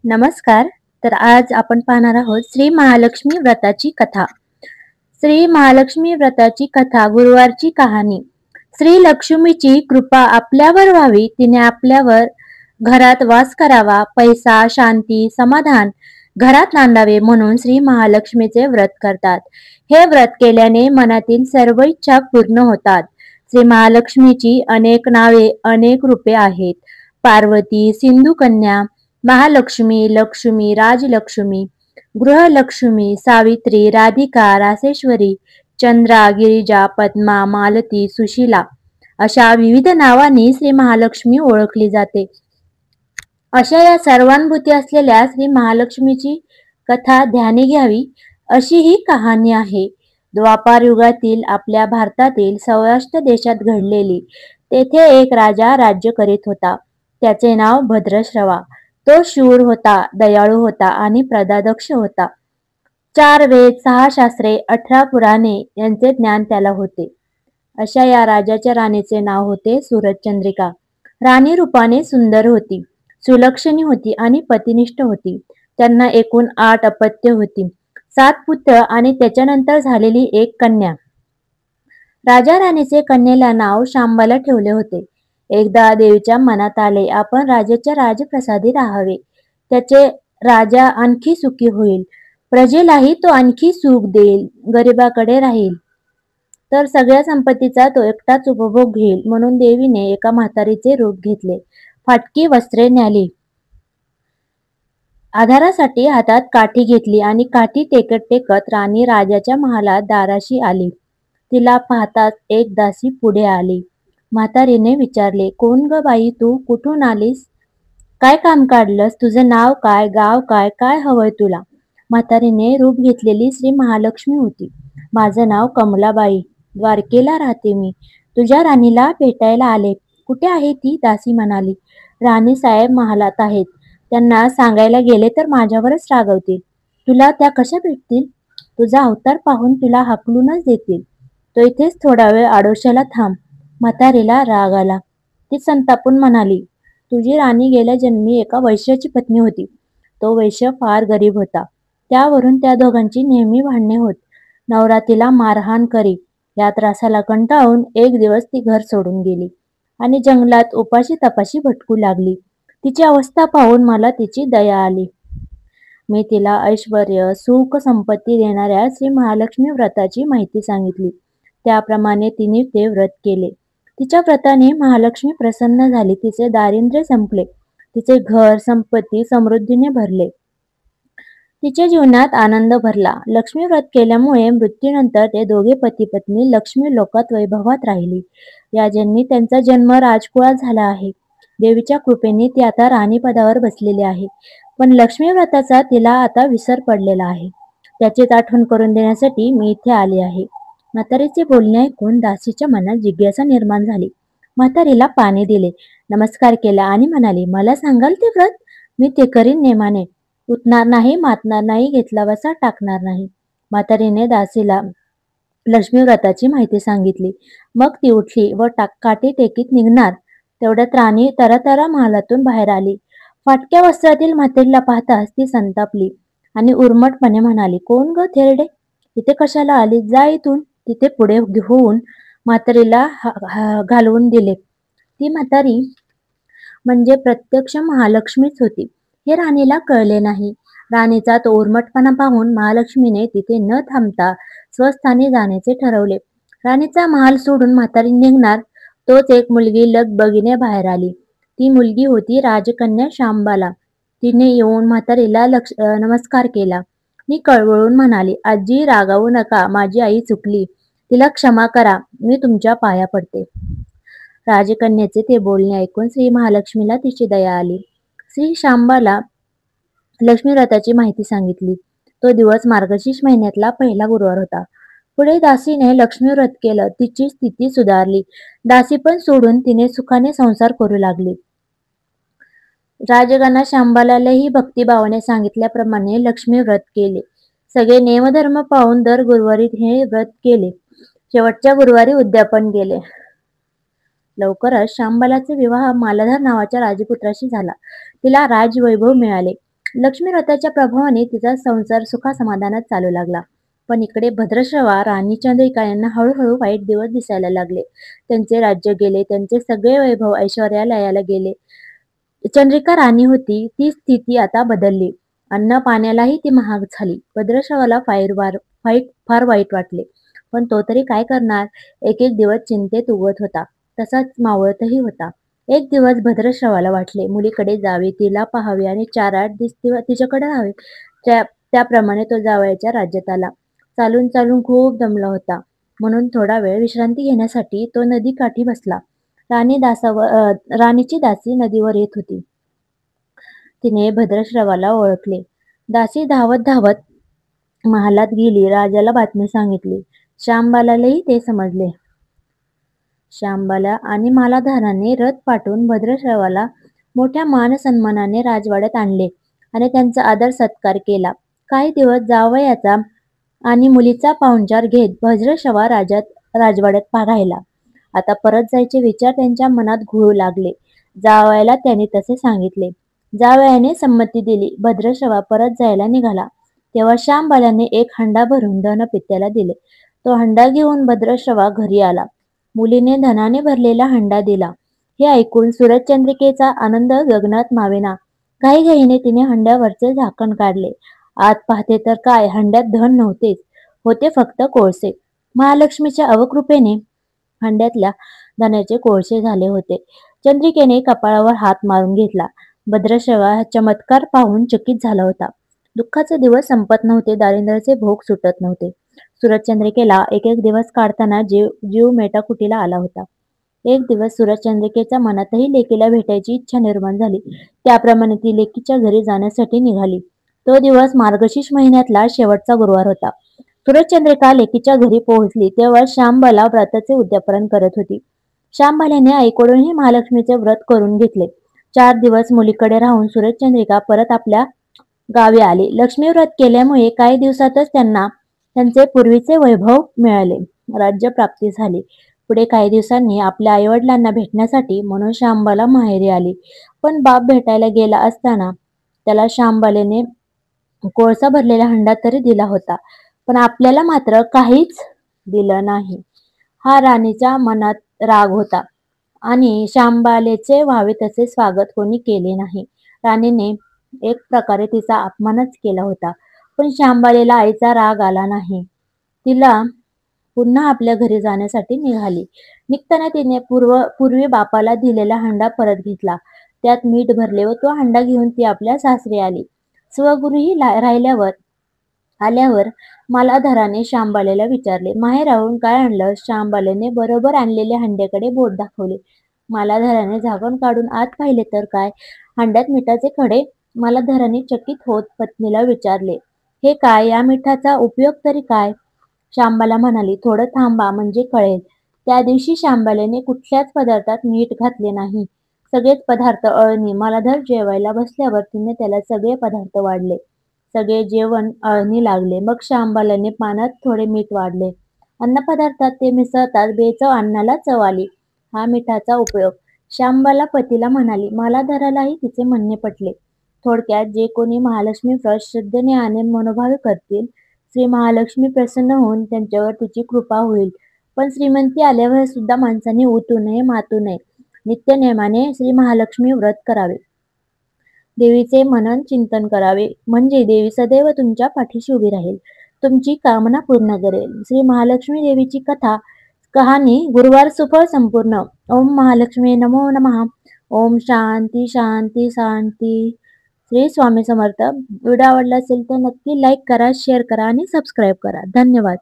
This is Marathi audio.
नमस्कार. तर आज आपण पाहणार आहोत श्री महालक्ष्मी व्रताची कथा. श्री महालक्ष्मी व्रताची कथा. गुरुवारची कहाणी. श्री लक्ष्मीची कृपा आपल्यावर व्हावी, तिने आपल्यावर घरात वास करावा, पैसा, शांती, समाधान घरात नांदावे म्हणून श्री महालक्ष्मीचे व्रत करतात. हे व्रत केल्याने मनातील सर्व इच्छा पूर्ण होतात. श्री महालक्ष्मीची अनेक नावे, अनेक रूपे आहेत. पार्वती, सिंधू कन्या, महालक्ष्मी, लक्ष्मी, राजलक्ष्मी, गृहलक्ष्मी, सावित्री, राधिका, रासेश्वरी, चंद्रा, गिरिजा, पद्मा, मालती, सुशीला अशा विविध नावांनी श्री महालक्ष्मी ओळखली जाते. अशा या सर्वानुभूती असलेल्या श्री महालक्ष्मीची कथा ध्यानी घ्यावी अशी ही कहाणी आहे. द्वापार युगातील आपल्या भारतातील सौराष्ट्र देशात घडलेली. तेथे एक राजा राज्य करीत होता. त्याचे नाव भद्रश्रवा. तो शूर होता, दयाळू होता आणि प्रजादक्ष होता. 4 वेद, 6 शास्त्रे, 18 पुराणे यांचे ज्ञान त्याला होते. अशा या राजाच्या राणीचे नाव होते सूरजचंद्रिका. राणी रूपाने सुंदर होती, सुलक्षणी होती आणि पतिनिष्ठ होती. त्यांना एकूण 8 अपत्य होती, 7 पुत्र आणि त्याच्यानंतर झालेली एक कन्या. राजा राणीचे कन्येला नाव शांबाला ठेवले होते. एकदा देवीच्या मनात आले, आपण राजाच्या राजप्रसादी राहावे. त्याचे राजा आणखी सुखी होईल, प्रजेलाही तो आणखी सुख देईल, गरिबाकडे राहील तर सगळ्या संपत्तीचा तो एकटाच उपभोग घेईल. म्हणून देवीने एका म्हातारीचे रूप घेतले, फाटकी वस्त्रे न्याली, आधारासाठी हातात काठी घेतली आणि काठी टेकत टेकत राणी राजाच्या महालात दाराशी आली. तिला पाहताच एक दासी पुढे आली. म्हातारीने विचारले, कोण ग बाई तू? कुठून आलीस? काय काम काढलंस? तुझं नाव काय? गाव काय? काय हवंय तुला? म्हातारीने रूप घेतलेली श्री महालक्ष्मी होती. माझं नाव कमलाबाई, द्वारकेला राहते मी. तुझ्या राणीला भेटायला आले. कुठे आहे ती? दासी म्हणाली. राणी साहेब महालात आहेत. त्यांना सांगायला गेले तर माझ्यावरच रागवतील. तुला त्या कशा भेटतील? तुझा अवतार पाहून तुला हाकलूनच देतील. तो इथेच थोडा वेळ आडोशाला थांब. म्हातारीला राग आला. ती संतापून म्हणाली, तुझी राणी गेल्या जन्मी एका वैश्याची पत्नी होती. तो वैश्य फार गरीब होता. त्यावरून त्या दोघांची नेहमी भांडणे होत. नवरा तिला मारहाण करी. या त्रासाला कंटाळून एक दिवस ती घर सोडून गेली आणि जंगलात उपाशी तपाशी भटकू लागली. तिची अवस्था पाहून मला तिची दया आली. मी तिला ऐश्वर्य, सुख, संपत्ती देणाऱ्या श्री महालक्ष्मी व्रताची माहिती सांगितली. त्याप्रमाणे तिने ते व्रत केले. तिच्या व्रताने महालक्ष्मी प्रसन्न झाली. तिचे दारिद्र्य संपले. तिचे घर, संपत्ती समृद्धीने भरले. तिच्या जीवनात आनंद भरला. लक्ष्मी व्रत केल्यामुळे मृत्यूनंतर ते दोघे पती पत्नी लक्ष्मी लोकात वैभवात राहिली. या जन्मी त्यांचा जन्म राजकुळात झाला आहे. देवीच्या कृपेने ती आता राणीपदावर बसलेली आहे. पण लक्ष्मी व्रताचा तिला आता विसर पडलेला आहे. त्याचीच आठवण करून देण्यासाठी मी इथे आले आहे. म्हातारीचे बोलणे ऐकून दासीच्या मनात जिज्ञासा निर्माण झाली. म्हातारीला पाणी दिले, नमस्कार केला आणि म्हणाली, मला सांगाल ते व्रत? मी ते करीन नेमाने. उठणार नाही, मातणार नाही, घेतला वसा टाकणार नाही. म्हातारीने दासीला लक्ष्मी व्रताची माहिती सांगितली. मग ती उठली व काठी टेकीत निघणार तेवढ्यात राणी तरातरा महालातून बाहेर आली. फाटक्या वस्त्रातील म्हातारीला पाहताच ती संतापली आणि उर्मटपणे म्हणाली, कोण ग थेरडे? इथे कशाला आली? जा इथून. तिथे पुढे होऊन म्हातारीला घालवून दिले. ती म्हातारी म्हणजे प्रत्यक्ष महालक्ष्मीच होती. हे राणीला कळले नाही. राणीचा तो उर्मटपणा पाहून महालक्ष्मीने तिथे न थांबता स्वस्थानी जाण्याचे ठरवले. राणीचा महाल सोडून म्हातारी निघणार तोच एक मुलगी लगबगीने बाहेर आली. ती मुलगी होती राजकन्या शांबाला. तिने येऊन म्हातारीला नमस्कार केला. मी कळवळून म्हणाली, आजी रागावू नका, माझी आई चुकली, तिला क्षमा करा, मी तुमच्या पाया पडते. राजकन्याचे ते बोलणे ऐकून श्री महालक्ष्मीला तिची दया आली. श्री शांबाला लक्ष्मी व्रताची माहिती सांगितली. तो दिवस मार्गशीर्ष महिन्यातला पहिला गुरुवार होता. पुढे दासीने लक्ष्मी व्रत केलं. तिची स्थिती सुधारली. दासी पण सोडून तिने सुखाने संसार करू लागली. राजगाना शांबालाही भक्तिभावाने सांगितल्याप्रमाणे लक्ष्मी व्रत केले. सगळे नेमधर्म पाहून दर गुरुवारी हे व्रत केले. शेवटच्या गुरुवारी उद्यापन केले. लवकरच शांबालाचा विवाह मालाधार नावाच्या राजपुत्राशी झाला. तिला राजवैभव मिळाले. लक्ष्मी व्रताच्या प्रभावाने तिचा संसार सुखासमाधानात चालू लागला. पण इकडे भद्रश्रवा, राणी चंद्रिका यांना हळूहळू वाईट दिवस दिसायला लागले. त्यांचे राज्य गेले, त्यांचे सगळे वैभव ऐश्वर्यालयाला गेले. चंद्रिका राणी होती, ती स्थिती आता बदलली. अन्न पाण्यालाही ती महाग झाली. भद्रश्रवाला फार वाईट वाटले. पण तो तरी काय करणार? एक एक दिवस चिंतेत उगवत होता, तसाच मावळतही होता. एक दिवस भद्रश्रवाला वाटले मुलीकडे जावे, तिला पाहावे आणि 4-8 दिवस तिच्याकडे राहावे. त्याप्रमाणे तो जावयाच्या राज्यात आला. चालून चालून खूप दमला होता, म्हणून थोडा वेळ विश्रांती घेण्यासाठी तो नदीकाठी बसला. राणीची दासी नदीवर येत होती. तिने भद्रश्रवाला ओळखले. दासी धावत धावत महालात गेली, राजाला बातमी सांगितली. श्यामबालालाही ते समजले. श्यामबाला आणि मालाधाराने रथ पाठवून भद्रश्रवाला मोठ्या मान-सन्मानाने राजवाड्यात आणले आणि त्यांचा आदर सत्कार केला. काही दिवस जावयाचा आणि मुलीचा पाहुणचार घेत भद्रश्रवा राजवाड्यात राहिला. आता परत जायचे विचार त्यांच्या मनात घुळू लागले. जावयाला त्यांनी तसे सांगितले. जावयाने संमती दिली. भद्रश्रवा परत जायला निघाला तेव्हा श्यामबालाने एक हंडा भरून धन पित्याला दिले. तो हंडा घेऊन भद्रश्रवा घरी आला. मुलीने धनाने भरलेला हंडा दिला. हे ऐकून सूरजचंद्रिकेचा आनंद गगनात मावेना. घाईघाईने तिने हंड्यावरचे झाकण काढले. आत पाहते तर काय, हंड्यात धन नव्हतेच, होते फक्त कोळसे. महालक्ष्मीच्या अवकृपेने हंड्यातल्या धनाचे कोळसे झाले होते. चंद्रिकेने कपाळावर हात मारून घेतला. भद्रश्रवा हा चमत्कार पाहून चकित झाला होता. दुःखाचे दिवस संपत नव्हते, दारिद्र्याचे भोग सुटत नव्हते. सूरजचंद्रिकेला एक एक दिवस काढताना जीव मेटाकुटीला आला होता. एक दिवस सूरजचंद्रिकेच्या मनातही लेकीला भेटायची इच्छा निर्माण झाली. त्याप्रमाणे ती लेकीच्या घरी जाण्यासाठी निघाली. तो दिवस मार्गशीर्ष महिन्यातला शेवटचा गुरुवार होता. सूरजचंद्रिका लेकीच्या घरी पोहोचली तेव्हा श्यामबाला व्रताचे उद्यापन करत होती. श्यामबाल्याने आईकडूनही महालक्ष्मीचे व्रत करून घेतले. 4 दिवस मुलीकडे राहून सूरजचंद्रिका परत आपल्या गावी आली. लक्ष्मी व्रत केल्यामुळे काही दिवसातच त्यांना त्यांचे पूर्वीचे वैभव मिळाले, राज्य प्राप्ती झाली. पुढे काही दिवसांनी आपल्या आईवडिलांना भेटण्यासाठी म्हणून श्यामबाला माहेरी आली. पण बाप भेटायला गेला असताना त्याला श्यामबालेने कोळसा भरलेला हंडा तरी दिला होता, पण आपल्याला मात्र काहीच दिलं नाही. हा राणीच्या मनात राग होता आणि श्यामबालेचे व्हावे तसे स्वागत कोणी केले नाही. राणीने एक प्रकारे तिचा अपमानच केला होता. पण श्यामबालेला आईचा राग आला नाही. तिला पुन्हा आपल्या घरी जाण्यासाठी निघाली. निघताना तिने पूर्वी बापाला दिलेला हंडा परत घेतला. त्यात मीठ भरले व तो हंडा घेऊन ती आपल्या सासरी आली. स्वगृही आल्यावर मालाधाराने श्यामबालेला विचारले, माहेराहून काय आणलं? श्यामबालेने बरोबर आणलेल्या हंड्याकडे बोट दाखवले. मालाधाराने झाकण काढून आत पाहिले तर काय, हंड्यात मिठाचे खडे. मालाधाराने चकित होत पत्नीला विचारले, हे काय? या मिठाचा उपयोग तरी काय? श्यामबाला म्हणाली, थोडं थांबा म्हणजे कळेल. त्या दिवशी श्यामबालेने कुठल्याच पदार्थात मीठ घातले नाही. सगळेच पदार्थ अळणी. मालाधार जेवायला बसल्यावर तिने त्याला सगळे पदार्थ वाढले. सगळे जेवण अळणी लागले. मग श्यामबालाने पानात थोडे मीठ वाढले. अन्नपदार्थात ते मिसळताच बेचव अन्नाला चव आली. हा मिठाचा उपयोग. श्यामबाला पतीला म्हणाली. मालाधारालाही तिचे म्हणणे पटले. थोडक्यात जे कोणी महालक्ष्मी व्रत श्रद्धेने आणि मनोभावे करतील, श्री महालक्ष्मी प्रसन्न होऊन त्यांच्यावर तिची कृपा होईल. पण श्रीमंती आल्यावर सुद्धा माणसाने उतू नये, मातू नये. नित्यनेमाने श्री महालक्ष्मी व्रत करावे. देवीचे मनन चिंतन करावे, म्हणजे देवी सदैव तुमच्या पाठीशी उभी राहील, तुमची कामना पूर्ण करेल. श्री महालक्ष्मी देवीची कहाणी गुरुवार सुफळ संपूर्ण. ओम महालक्ष्मी नमो नमः. ओम शांती शांती शांती. श्री स्वामी समर्थ. व्हिडिओ आवडला असेल तर नक्की लाईक करा, शेअर करा आणि सबस्क्राईब करा. धन्यवाद.